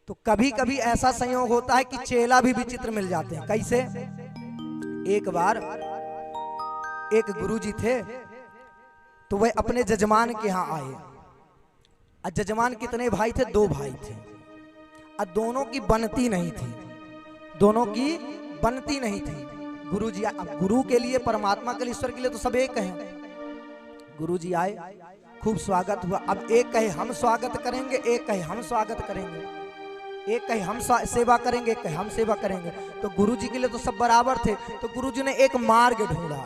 तो कभी कभी ऐसा संयोग होता है कि चेला भी विचित्र मिल जाते हैं। कैसे? एक बार एक गुरुजी थे, तो वह अपने जजमान के यहाँ आए। और जजमान कितने भाई थे? 2 भाई थे। और दोनों की बनती नहीं थी, दोनों की बनती नहीं थी। गुरुजी, अब गुरु के लिए, परमात्मा के लिए, ईश्वर के लिए तो सब एक हैं। गुरुजी आए, खूब स्वागत हुआ। अब एक कहे हम स्वागत करेंगे, एक कहे हम स्वागत करेंगे, एक कहे हम सेवा करेंगे, एक कहे हम सेवा करेंगे। तो गुरुजी के लिए तो सब बराबर थे। तो गुरुजी ने एक मार्ग ढूंढा।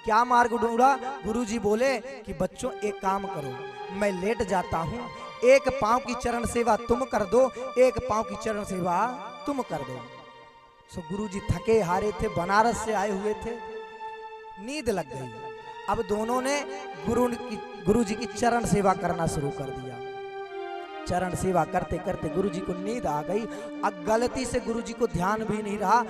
क्या मार्ग ढूंढा? गुरुजी बोले कि बच्चों एक काम करो, मैं लेट जाता हूँ, एक पांव की चरण सेवा तुम कर दो, एक पांव की चरण सेवा तुम कर दो। सो गुरुजी थके हारे थे, बनारस से आए हुए थे, नींद लग गई। अब दोनों ने गुरुजी की चरण सेवा करना शुरू कर दिया। चरण सेवा करते करते गुरुजी को नींद आ गई। अब गलती से गुरुजी को ध्यान भी नहीं रहा,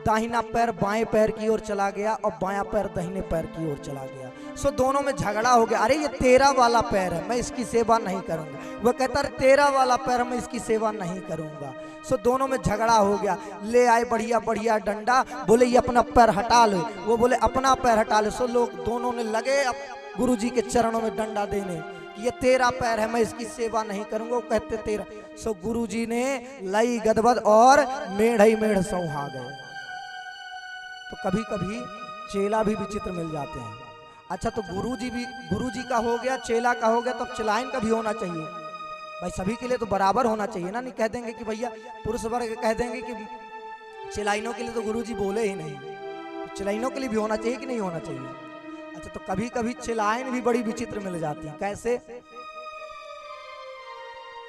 दाहिना पैर बाएं पैर की ओर चला गया और बायां पैर दाहिने पैर की ओर चला गया। सो दोनों में झगड़ा हो गया। अरे ये तेरा वाला पैर है, मैं इसकी सेवा नहीं करूंगा। वह कहता है तेरा वाला पैर, मैं इसकी सेवा नहीं करूंगा। सो दोनों में झगड़ा हो गया। ले आए बढ़िया बढ़िया डंडा, बोले ये अपना पैर हटा लो, वो बोले अपना पैर हटा लो। सो लोग दोनों ने लगे गुरुजी के चरणों में डंडा देने, ये तेरा पैर है, मैं इसकी सेवा नहीं करूंगा। वो कहते तेरा। सो गुरुजी ने लई गदबद और मेढ़ ही मेढ़ सौहा गए। तो कभी कभी चेला भी विचित्र मिल जाते हैं। अच्छा, तो गुरुजी का हो गया, चेला का हो गया, तो चेलाइन का भी होना चाहिए भाई। सभी के लिए तो बराबर होना चाहिए ना। नहीं कह देंगे कि भैया पुरुष वर्ग कह देंगे कि चेलाइनों के लिए तो गुरुजी बोले ही नहीं, तो चेलाइनों के लिए भी होना चाहिए कि नहीं होना चाहिए? अच्छा, तो कभी कभी चेलाइन भी बड़ी विचित्र मिल जाती है। कैसे?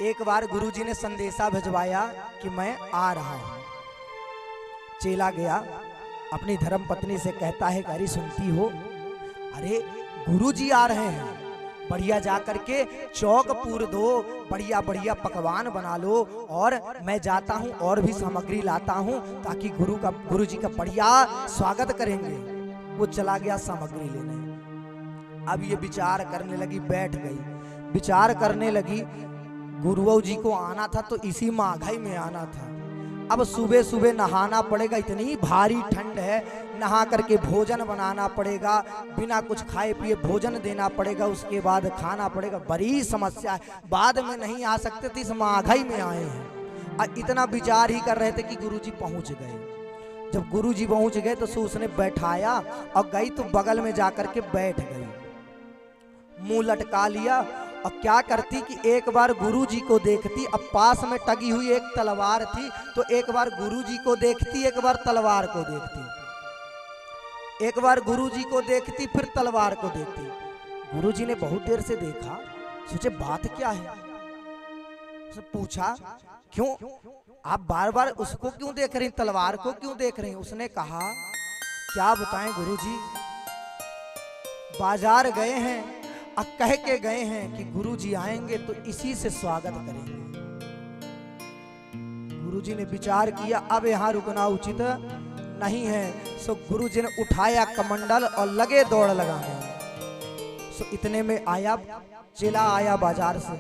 एक बार गुरुजी ने संदेशा भिजवाया कि मैं आ रहा हूं। चेला गया, अपनी धर्म पत्नी से कहता है कि अरे सुनती हो, अरे गुरुजी आ रहे हैं, बढ़िया जा करके चौक पूर दो, बढ़िया बढ़िया पकवान बना लो, और मैं जाता हूं और भी सामग्री लाता हूं ताकि गुरुजी का बढ़िया स्वागत करेंगे। वो चला गया सामग्री लेने। अब ये विचार करने लगी, बैठ गई, विचार करने लगी। गुरुओं जी को आना था तो इसी माघई में आना था। अब सुबह सुबह नहाना पड़ेगा, इतनी भारी ठंड है, नहा करके भोजन बनाना पड़ेगा, बिना कुछ खाए पिए भोजन देना पड़ेगा, उसके बाद खाना पड़ेगा, बड़ी समस्या है। बाद में नहीं आ सकते थे, इस माघई में आए हैं। और इतना विचार ही कर रहे थे कि गुरुजी पहुंच गए। जब गुरुजी पहुंच गए तो उसने बैठाया और गई तो बगल में जाकर के बैठ गई, मुंह लटका लिया। और क्या करती कि एक बार गुरुजी को देखती, अब पास में टगी हुई एक तलवार थी, तो एक बार गुरुजी को देखती, एक बार तलवार को देखती, एक बार गुरुजी को देखती, फिर तलवार को देखती। गुरुजी ने बहुत देर से देखा, सोचे बात क्या है। उसने पूछा क्यों आप बार बार उसको क्यों देख रही, तलवार को क्यों देख रही? उसने कहा क्या बताएं गुरुजी, बाजार गए हैं, अब कह के गए हैं कि गुरुजी आएंगे तो इसी से स्वागत करेंगे। गुरुजी ने विचार किया अब यहाँ रुकना उचित नहीं है। सो गुरुजी ने उठाया कमंडल और लगे दौड़ लगाने। सो इतने में आया चेला, आया बाजार से,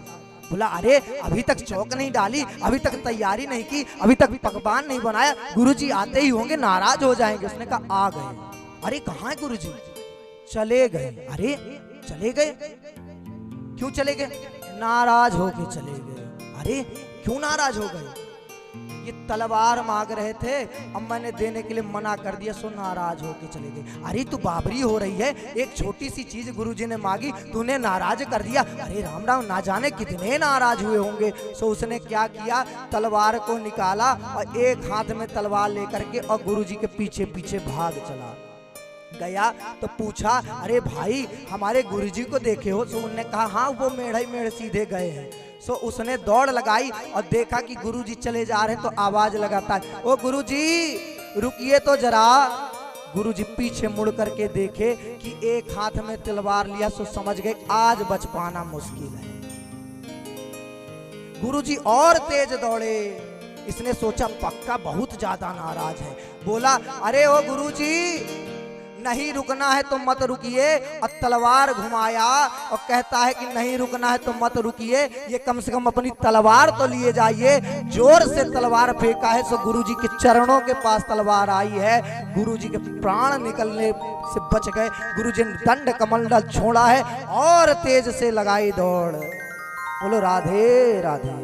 बोला अरे अभी तक चौक नहीं डाली, अभी तक तैयारी नहीं की, अभी तक पकवान नहीं बनाया, गुरुजी आते ही होंगे, नाराज हो जाएंगे। उसने कहा आ गए। अरे कहाँ है गुरुजी? चले गए। अरे चले गए? क्यों चले गए? नाराज होके चले गए। अरे क्यों नाराज हो गए? ये तलवार मांग रहे थे, अब मैंने देने के लिए मना कर दिया, सो नाराज होके चले गए। अरे तू बाबरी हो रही है, एक छोटी सी चीज गुरुजी ने मांगी, तूने नाराज कर दिया। अरे राम राम, ना जाने कितने नाराज हुए होंगे। सो उसने क्या किया, तलवार को निकाला और एक हाथ में तलवार लेकर के और गुरुजी के पीछे पीछे भाग चला गया। तो पूछा अरे भाई हमारे गुरुजी को देखे हो? सो उन्होंने कहा हाँ, वो मेढ़ ही मेढ़ सीधे गए हैं। सो उसने दौड़ लगाई और देखा कि गुरुजी चले जा रहे हैं, तो आवाज लगाता है ओ गुरुजी रुकिए तो जरा। गुरुजी पीछे मुड़ करके देखे कि एक हाथ में तलवार लिया, सो समझ गए आज बच पाना मुश्किल है। गुरुजी और तेज दौड़े। इसने सोचा पक्का बहुत ज्यादा नाराज है। बोला अरे ओ गुरुजी, नहीं रुकना है तो मत रुकिए, और तलवार घुमाया और कहता है कि नहीं रुकना है तो मत रुकिए, ये कम से कम अपनी तलवार तो लिए जाइए। जोर से तलवार फेंका है सो गुरुजी के चरणों के पास तलवार आई है, गुरुजी के प्राण निकलने से बच गए। गुरुजी ने दंड कमंडल छोड़ा है और तेज से लगाई दौड़। बोलो राधे राधे।